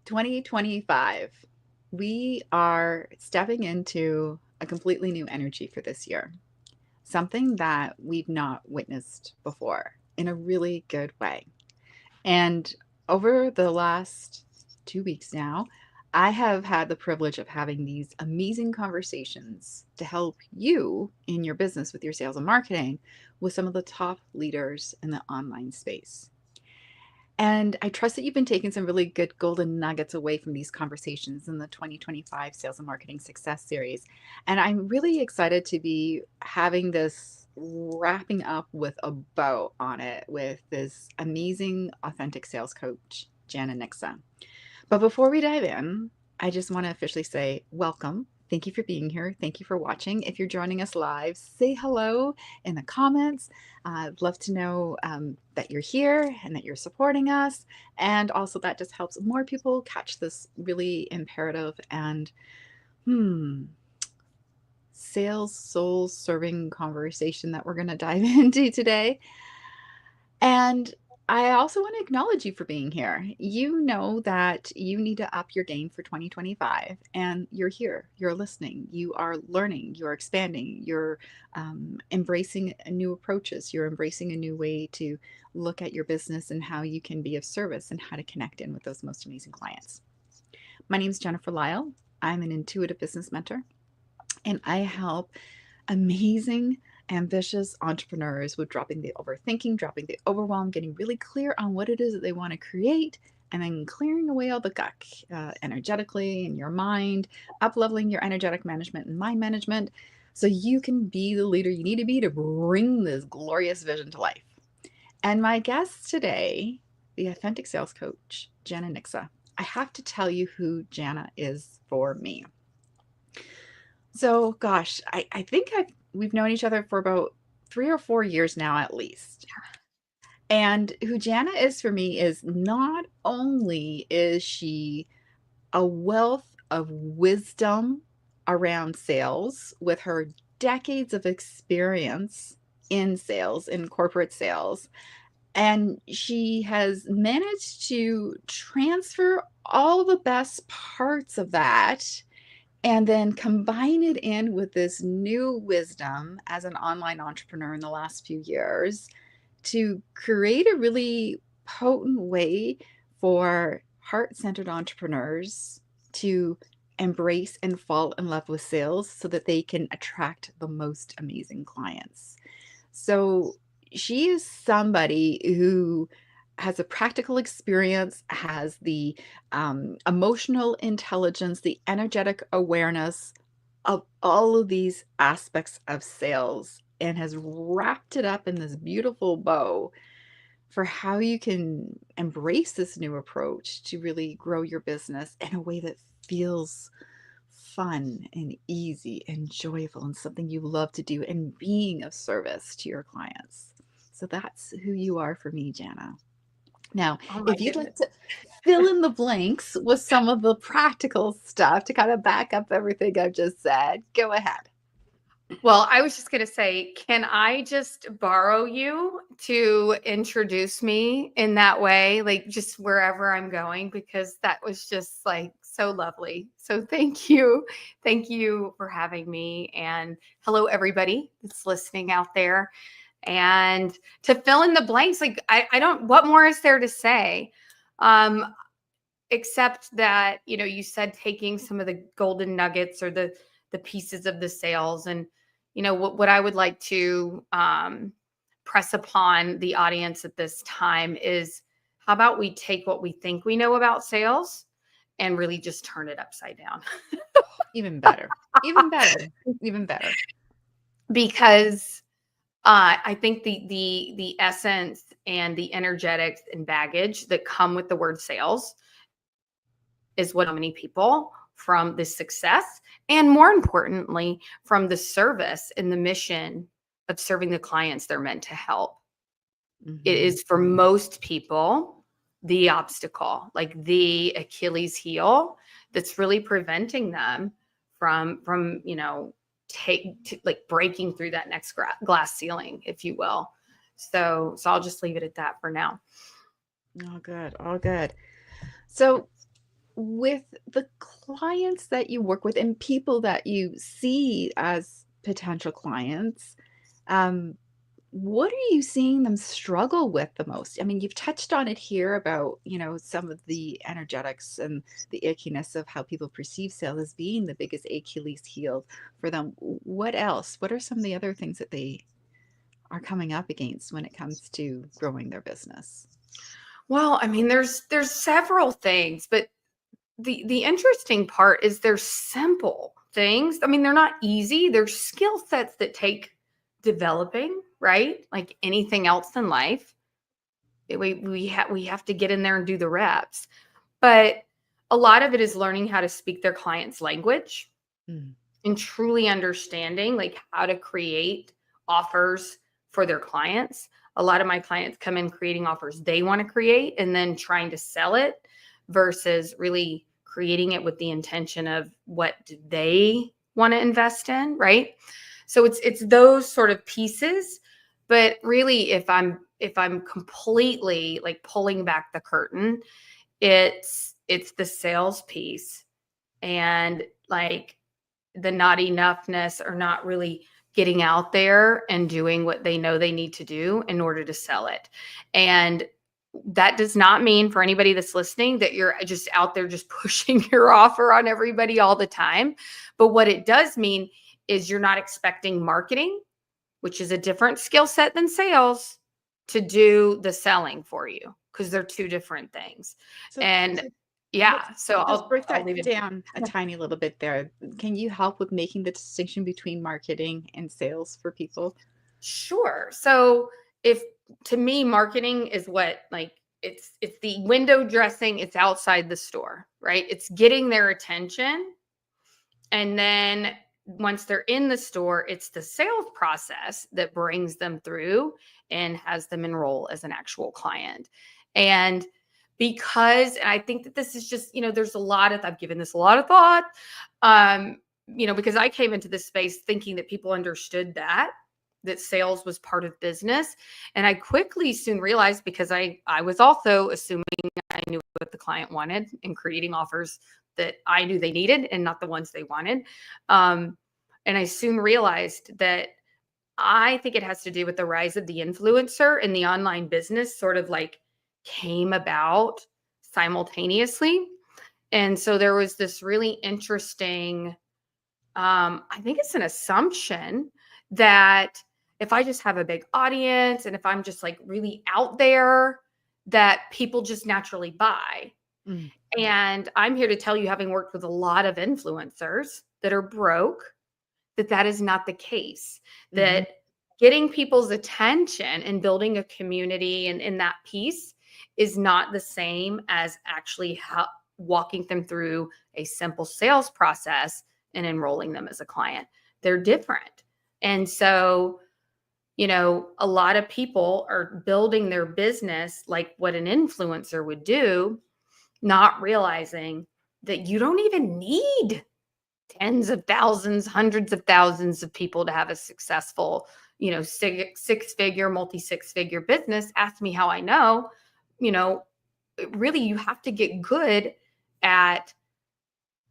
2025. We are stepping into a completely new energy for this year, something that we've not witnessed before in a really good way. And over the last 2 weeks now, I have had the privilege of having these amazing conversations to help you in your business with your sales and marketing with some of the top leaders in the online space. And I trust that you've been taking some really good golden nuggets away from these conversations in the 2025 Sales and Marketing Success Series. And I'm really excited to be having this wrapping up with a bow on it with this amazing, authentic sales coach, Jana Niksa. But before we dive in, I just want to officially say welcome. Thank you for being here. Thank you for watching. If you're joining us live, say hello in the comments. I'd love to know that you're here and that you're supporting us. And also, that just helps more people catch this really imperative and sales soul serving conversation that we're going to dive into today. And I also want to acknowledge you for being here. You know that you need to up your game for 2025, and you're here. You're listening. You are learning. You're expanding. You're embracing new approaches. You're embracing a new way to look at your business and how you can be of service and how to connect in with those most amazing clients. My name is Jennifer Lyle. I'm an intuitive business mentor, and I help amazing, ambitious entrepreneurs with dropping the overthinking, dropping the overwhelm, getting really clear on what it is that they want to create, and then clearing away all the guck energetically in your mind, up leveling your energetic management and mind management so you can be the leader you need to be to bring this glorious vision to life. And my guest today, the authentic sales coach, Jana Niksa. I have to tell you who Jana is for me. So, gosh, I think we've known each other for about 3 or 4 years now at least. And who Jana is for me is not only is she a wealth of wisdom around sales with her decades of experience in sales, in corporate sales, and she has managed to transfer all the best parts of that and then combine it in with this new wisdom as an online entrepreneur in the last few years to create a really potent way for heart-centered entrepreneurs to embrace and fall in love with sales so that they can attract the most amazing clients. So she is somebody who has a practical experience, has the emotional intelligence, the energetic awareness of all of these aspects of sales, and has wrapped it up in this beautiful bow for how you can embrace this new approach to really grow your business in a way that feels fun and easy and joyful and something you love to do and being of service to your clients. So that's who you are for me, Jana. Now, Oh my if you'd like goodness. to fill in the blanks with some of the practical stuff to kind of back up everything I've just said, go ahead. Well, I was just going to say, can I just borrow you to introduce me in that way, like just wherever I'm going? Because that was just like so lovely. So thank you. Thank you for having me. And hello, everybody that's listening out there. And to fill in the blanks, like I don't, what more is there to say? Um, except that, you said taking some of the golden nuggets or the pieces of the sales. And what I would like to press upon the audience at this time is, how about we take what we think we know about sales and really just turn it upside down? Even better, even better, even better. Because I think the essence and the energetics and baggage that come with the word sales is what so many people from the success, and more importantly, from the service and the mission of serving the clients they're meant to help. It Mm-hmm. is for most people the obstacle, like the Achilles heel that's really preventing them from like breaking through that next glass ceiling, if you will. So I'll just leave it at that for now. All good, all good. So with the clients that you work with and people that you see as potential clients, um, what are you seeing them struggle with the most? I mean, you've touched on it here about, some of the energetics and the ickiness of how people perceive sales as being the biggest Achilles heel for them. What else? What are some of the other things that they are coming up against when it comes to growing their business? Well, I mean, there's several things, but the interesting part is they're simple things. I mean, they're not easy. They're skill sets that take developing, right? Like anything else in life. We have to get in there and do the reps. But a lot of it is learning how to speak their client's language Mm. and truly understanding like how to create offers for their clients. A lot of my clients come in creating offers they want to create and then trying to sell it versus really creating it with the intention of what do they want to invest in, right? So it's those sort of pieces, but really if I'm completely like pulling back the curtain, it's the sales piece and like the not enoughness or not really getting out there and doing what they know they need to do in order to sell it. And that does not mean for anybody that's listening that you're just out there just pushing your offer on everybody all the time. But what it does mean is you're not expecting marketing, which is a different skill set than sales, to do the selling for you because they're two different things. So And let's yeah, so just break I'll that leave it. down a tiny little bit there. Can you help with making the distinction between marketing and sales for people? Sure. So if to me marketing is what like it's the window dressing, it's outside the store, right? It's getting their attention and then once they're in the store, it's the sales process that brings them through and has them enroll as an actual client. And and I think that this is just, there's a lot of, I've given this a lot of thought, because I came into this space thinking that people understood that sales was part of business. And I quickly soon realized because I was also assuming I knew what the client wanted and creating offers that I knew they needed and not the ones they wanted. Um, and I soon realized that I think it has to do with the rise of the influencer and the online business sort of like came about simultaneously. And so there was this really interesting, I think it's an assumption that if I just have a big audience and if I'm just like really out there, that people just naturally buy. Mm. And I'm here to tell you, having worked with a lot of influencers that are broke, that that is not the case. Mhm. That getting people's attention and building a community and in that piece is not the same as actually walking them through a simple sales process and enrolling them as a client. They're different. And so, a lot of people are building their business like what an influencer would do, not realizing that you don't even need tens of thousands, hundreds of thousands of people to have a successful, six figure, multi six figure business. Ask me how I know, you know, really you have to get good at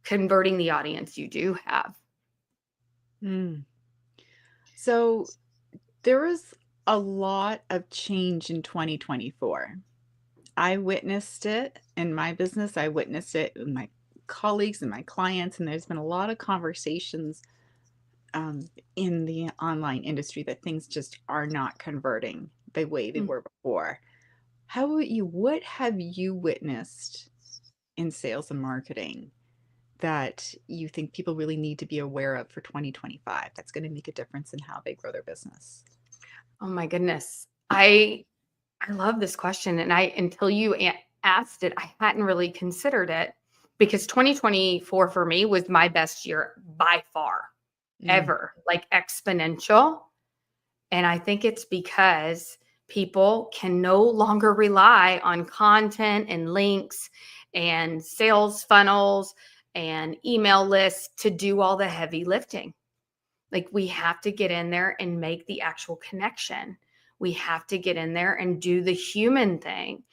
converting the audience you do have. Mm. So there was a lot of change in 2024. I witnessed it in my business. I witnessed it with my colleagues and my clients, and there's been a lot of conversations in the online industry that things just are not converting the way they Mm. were before. How about you? What have you witnessed in sales and marketing that you think people really need to be aware of for 2025 that's going to make a difference in how they grow their business? Oh my goodness. I love this question and I until you asked it, I hadn't really considered it because 2024 for me was my best year by far Mm. ever, like exponential. And I think it's because people can no longer rely on content and links and sales funnels and email lists to do all the heavy lifting. Like we have to get in there and make the actual connection. We have to get in there and do the human thing.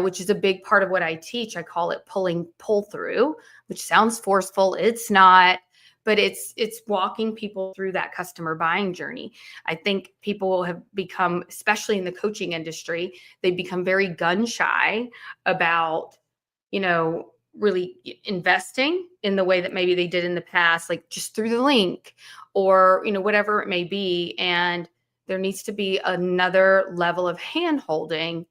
which is a big part of what I teach. I call it pull through, which sounds forceful. It's not, but it's walking people through that customer buying journey. I think people have become, especially in the coaching industry, they've become very gun shy about, really investing in the way that maybe they did in the past, like just through the link or, whatever it may be. And there needs to be another level of hand holding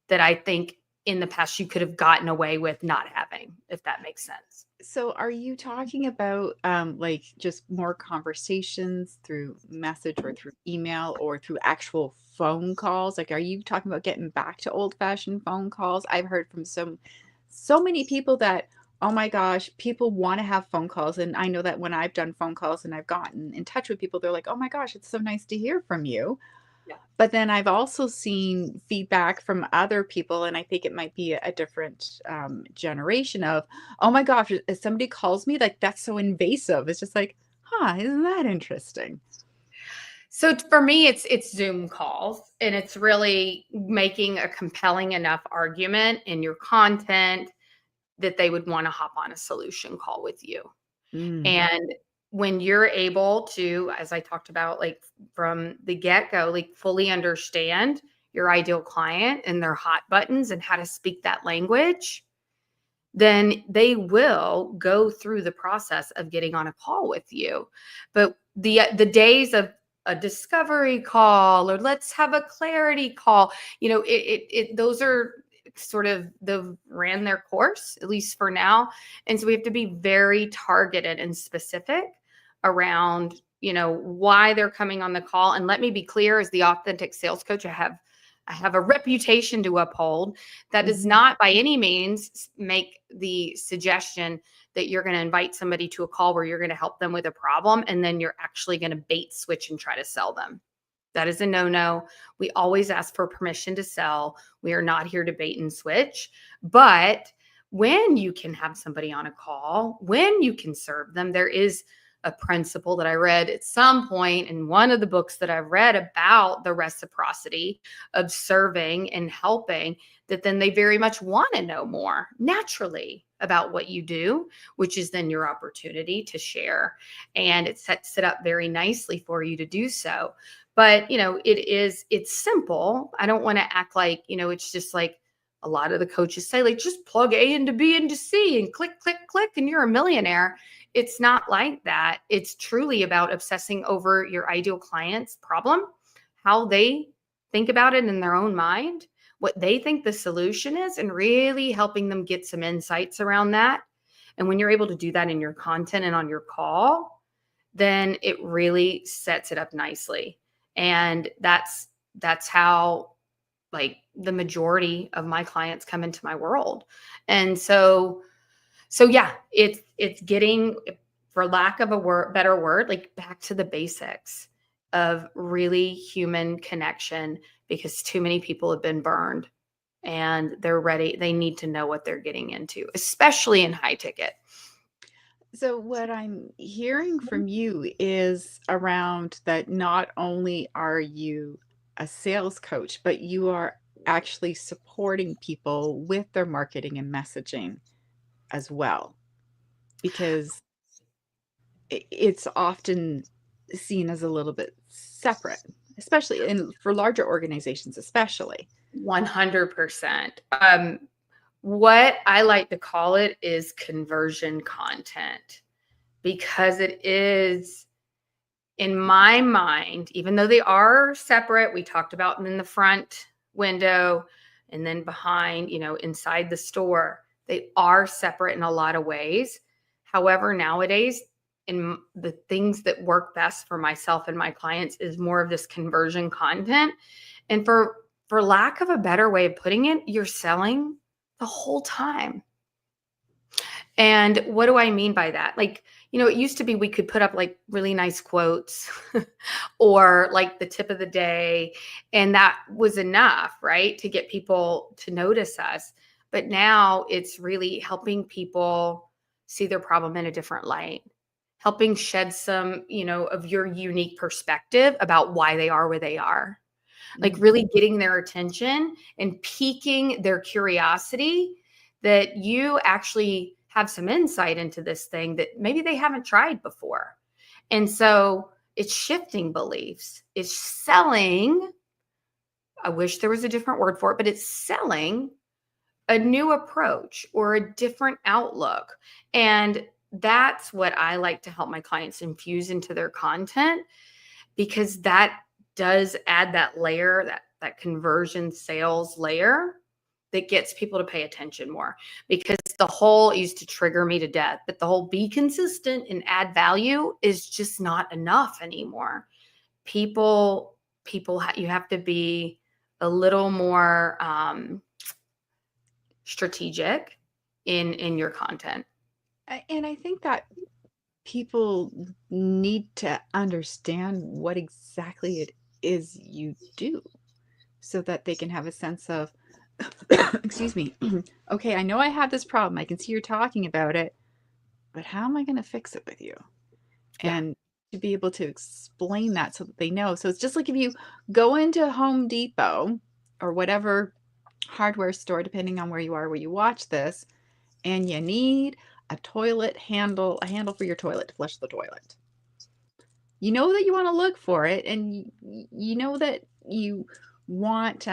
that I think in the past you could have gotten away with not having, if that makes sense. So are you talking about like just more conversations through message or through email or through actual phone calls? Like are you talking about getting back to old-fashioned phone calls? I've heard from so many people that, oh my gosh, people want to have phone calls. And I know that when I've done phone calls and I've gotten in touch with people, they're like, oh my gosh, it's so nice to hear from you. Yeah. But then I've also seen feedback from other people, and I think it might be a different generation of, oh my gosh, if somebody calls me, like that's so invasive. It's just like, huh, isn't that interesting? So for me, it's Zoom calls, and it's really making a compelling enough argument in your content that they would want to hop on a solution call with you. Mm. And when you're able to, as I talked about, like from the get go, like fully understand your ideal client and their hot buttons and how to speak that language, then they will go through the process of getting on a call with you. But the days of a discovery call or let's have a clarity call, those are sort of the ran their course, at least for now. And so we have to be very targeted and specific around, why they're coming on the call. And let me be clear, as the authentic sales coach, I have a reputation to uphold. That does Mhm. not by any means make the suggestion that you're going to invite somebody to a call where you're going to help them with a problem and then you're actually going to bait switch and try to sell them. That is a no-no. We always ask for permission to sell. We are not here to bait and switch. But when you can have somebody on a call, when you can serve them, there is a principle that I read at some point in one of the books that I've read about the reciprocity of serving and helping, that then they very much want to know more naturally about what you do, which is then your opportunity to share. And it sets it up very nicely for you to do so. But, it's simple. I don't want to act like, it's just like a lot of the coaches say, like, just plug A into B into C and click, click, click, and you're a millionaire. It's not like that. It's truly about obsessing over your ideal client's problem, how they think about it in their own mind, what they think the solution is, and really helping them get some insights around that. And when you're able to do that in your content and on your call, then it really sets it up nicely. And that's how, like, the majority of my clients come into my world. And so yeah, it's getting, for lack of a better word, like back to the basics of really human connection, because too many people have been burned and they're ready. They need to know what they're getting into, especially in high ticket. So what I'm hearing from you is around that not only are you a sales coach, but you are actually supporting people with their marketing and messaging as well, because it's often seen as a little bit separate, especially in for larger organizations, especially. 100%. What I like to call it is conversion content, because it is, in my mind, even though they are separate, we talked about them in the front window and then behind, inside the store, they are separate in a lot of ways. However, nowadays, in the things that work best for myself and my clients is more of this conversion content. And for lack of a better way of putting it, you're selling the whole time. And what do I mean by that? Like, it used to be we could put up like really nice quotes or like the tip of the day, and that was enough, right, to get people to notice us. But now it's really helping people see their problem in a different light, helping shed some, of your unique perspective about why they are where they are. like Mm. really getting their attention and piquing their curiosity, that you actually have some insight into this thing that maybe they haven't tried before. And so it's shifting beliefs. It's selling. I wish there was a different word for it, but it's selling a new approach or a different outlook. And that's what I like to help my clients infuse into their content, because that does add that layer, that conversion sales layer that gets people to pay attention more. Because the whole used to trigger me to death, but the whole be consistent and add value is just not enough anymore. People you have to be a little more strategic in your content. And I think that people need to understand what exactly it is you do so that they can have a sense of, excuse me, okay, I know I have this problem. I can see you're talking about it, but how am I going to fix it with you? Yeah. And to be able to explain that so that they know. So it's just like if you go into Home Depot or whatever hardware store, depending on where you are, where you watch this, and you need a handle for your toilet to flush the toilet. You know that you want to look for it, and you know that want,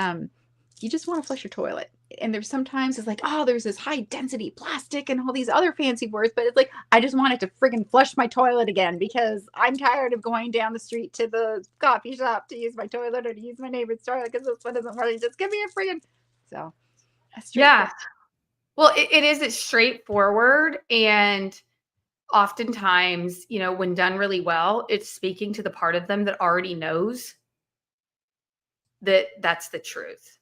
you just want to flush your toilet. And there's sometimes it's like, oh, there's this high density plastic and all these other fancy words, but it's like, I just want it to friggin' flush my toilet again because I'm tired of going down the street to the coffee shop to use my toilet or to use my neighbor's toilet because this one doesn't work. Just give me a friggin'. So, a Yeah. straightforward. Well, it's straightforward. And oftentimes, when done really well, it's speaking to the part of them that already knows that that's the truth.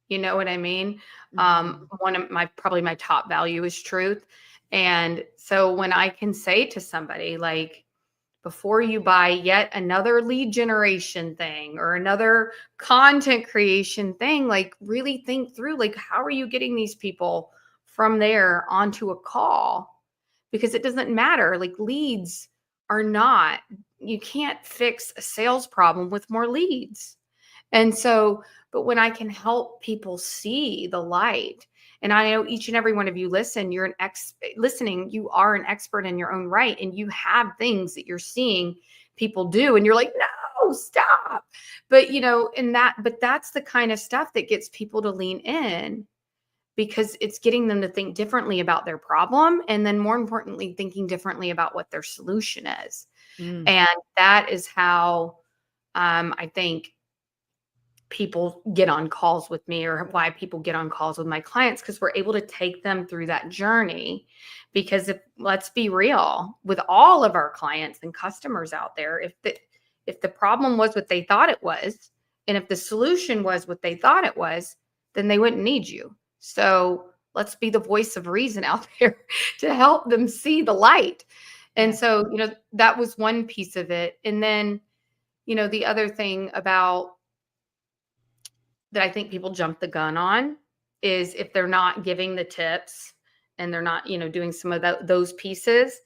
You know what I mean? Mhm. One of probably my top value is truth. And so when I can say to somebody, like, before you buy yet another lead generation thing or another content creation thing, like really think through, like, how are you getting these people from there onto a call? Because it doesn't matter. Like, leads are not, you can't fix a sales problem with more leads. And so, but when I can help people see the light, and I know each and every one of you you're listening, you are an expert in your own right, and you have things that you're seeing people do, and you're like, no, stop. But but that's the kind of stuff that gets people to lean in, because it's getting them to think differently about their problem, and then more importantly, thinking differently about what their solution is. Mm. And that is how I think people get on calls with me, or why people get on calls with my clients, because we're able to take them through that journey. Because let's be real, with all of our clients and customers out there, if the problem was what they thought it was, and if the solution was what they thought it was, then they wouldn't need you. So let's be the voice of reason out there to help them see the light. And Yeah. so, that was one piece of it. And then, the other thing about that I think people jump the gun on is if they're not giving the tips, and they're not, doing some of those pieces,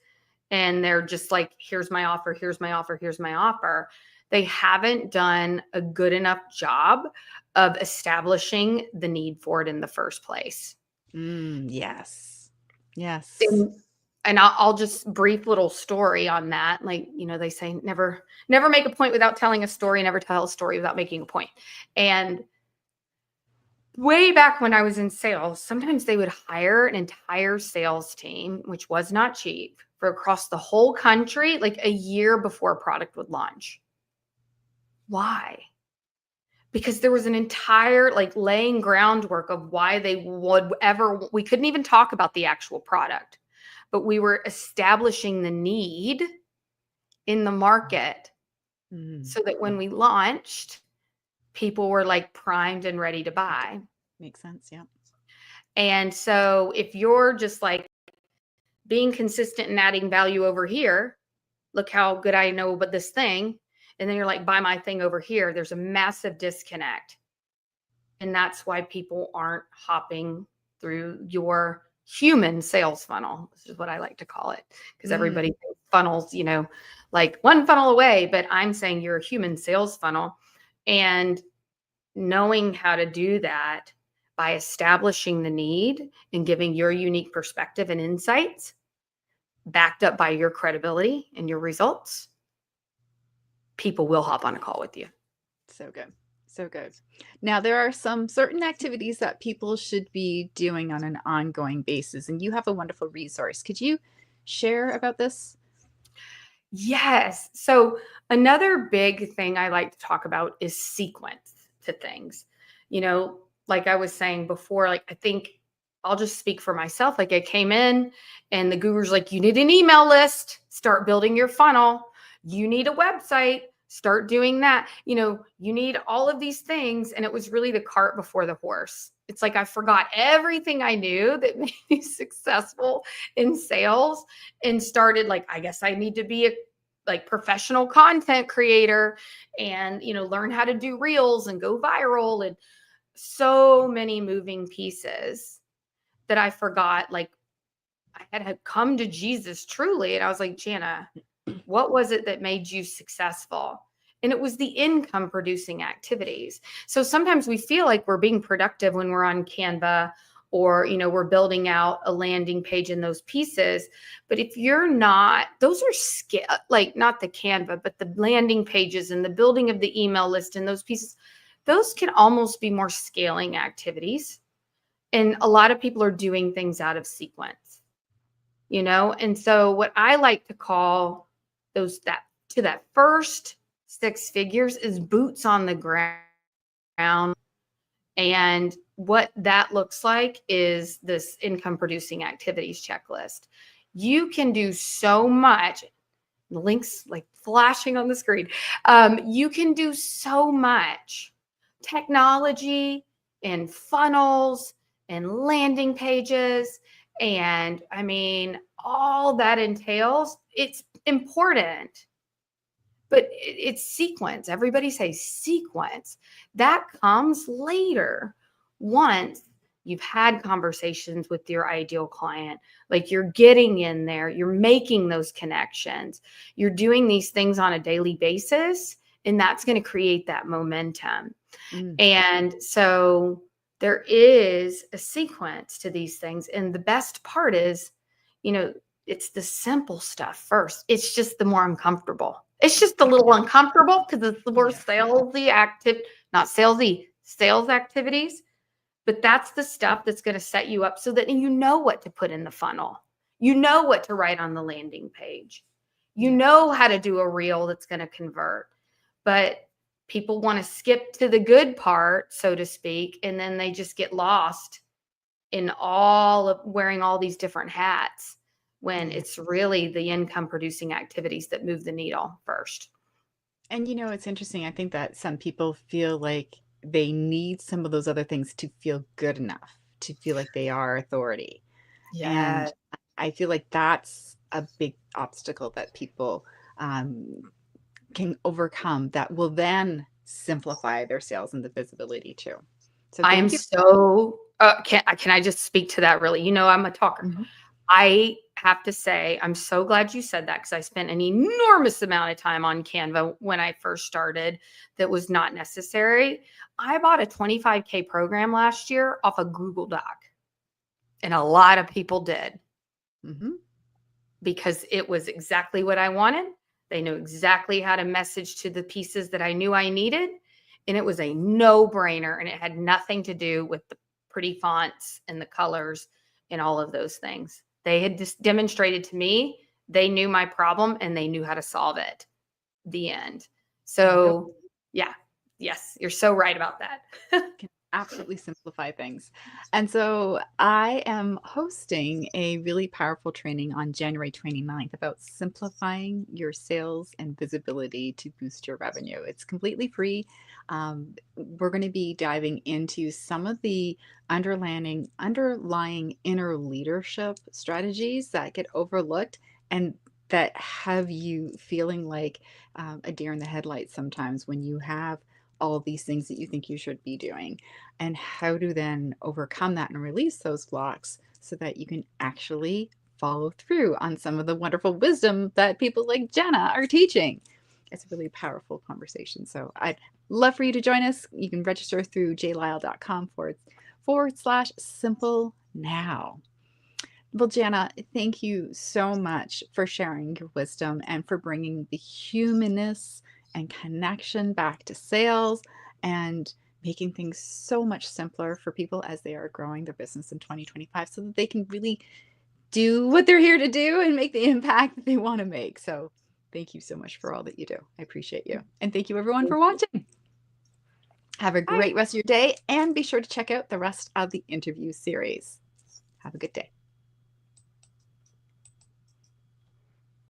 and they're just like, here's my offer, here's my offer, here's my offer. They haven't done a good enough job of establishing the need for it in the first place. Yes. Yes. And I'll just brief little story on that. Like, they say never make a point without telling a story, never tell a story without making a point. And way back when I was in sales, sometimes they would hire an entire sales team, which was not cheap, for across the whole country, like a year before a product would launch. Why? Because there was an entire, like, laying groundwork of why they would ever, we couldn't even talk about the actual product, but we were establishing the need in the market Mm. so that when we launched, people were like primed and ready to buy. Makes sense. Yeah. And so if you're just like being consistent and adding value over here, look how good I know about this thing, and then you're like, buy my thing over here, there's a massive disconnect. And that's why people aren't hopping through your human sales funnel. This is what I like to call it, because Mm. everybody thinks funnels, like one funnel away, but I'm saying you're a human sales funnel. And knowing how to do that by establishing the need and giving your unique perspective and insights backed up by your credibility and your results, people will hop on a call with you. So good. So good. Now, there are some certain activities that people should be doing on an ongoing basis, and you have a wonderful resource. Could you share about this? Yes. So another big thing I like to talk about is sequence to things. Like I was saying before, like I think I'll just speak for myself. Like I came in and the guru's like, you need an email list, start building your funnel. You need a website, start doing that. You need all of these things. And it was really the cart before the horse. It's like I forgot everything I knew that made me successful in sales and started like, I guess I need to be a like professional content creator and learn how to do reels and go viral, and so many moving pieces that I forgot. Like I had come to Jesus truly, and I was like, Jana, what was it that made you successful? And it was the income producing activities. So sometimes we feel like we're being productive when we're on Canva, or we're building out a landing page in those pieces. But if you're not, those are like not the Canva, but the landing pages and the building of the email list and those pieces, those can almost be more scaling activities. And a lot of people are doing things out of sequence. And so what I like to call that first 6 figures is boots on the ground. And what that looks like is this income producing activities checklist. You can do so much. The links like flashing on the screen. You can do so much technology and funnels and landing pages. And I mean, all that entails, it's important, but it's sequence. Everybody says sequence. That comes later once you've had conversations with your ideal client. Like you're getting in there, you're making those connections, you're doing these things on a daily basis, and that's going to create that momentum. Mm. And so there is a sequence to these things. And the best part is, it's the simple stuff first. It's just the more uncomfortable. It's just a little uncomfortable because it's the more Yes. salesy not salesy, sales activities. But that's the stuff that's going to set you up so that you know what to put in the funnel. You know what to write on the landing page. You know how to do a reel that's going to convert. But people want to skip to the good part, so to speak, and then they just get lost in all of wearing all these different hats when it's really the income producing activities that move the needle first. And it's interesting. I think that some people feel like they need some of those other things to feel good enough, to feel like they are authority. Yeah. And I feel like that's a big obstacle that people can overcome that will then simplify their sales and the visibility too. So I am thank you. so can I just speak to that really? I'm a talker. Mhm. I have to say, I'm so glad you said that because I spent an enormous amount of time on Canva when I first started that was not necessary. I bought a 25K program last year off a Google Doc, and a lot of people did Mhm. because it was exactly what I wanted. They knew exactly how to message to the pieces that I knew I needed. And it was a no brainer. And it had nothing to do with the pretty fonts and the colors and all of those things. They had just demonstrated to me they knew my problem and they knew how to solve it. The end. Yep. So, yeah, yes, you're so right about that. Can absolutely simplify things. And so I am hosting a really powerful training on January 29th about simplifying your sales and visibility to boost your revenue. It's completely free. We're going to be diving into some of the underlying inner leadership strategies that get overlooked and that have you feeling like a deer in the headlights sometimes when you have all of these things that you think you should be doing, and how to then overcome that and release those blocks so that you can actually follow through on some of the wonderful wisdom that people like Jenna are teaching. it's a really powerful conversation. So I'd love for you to join us. You can register through jlyle.com/simple now. Well, Jana, thank you so much for sharing your wisdom and for bringing the humanness and connection back to sales and making things so much simpler for people as they are growing their business in 2025 so that they can really do what they're here to do and make the impact that they want to make. So, thank you so much for all that you do. I appreciate you. And thank you everyone Thank for you. watching. Have a Bye. great rest of your day and be sure to check out the rest of the interview series. Have a good day.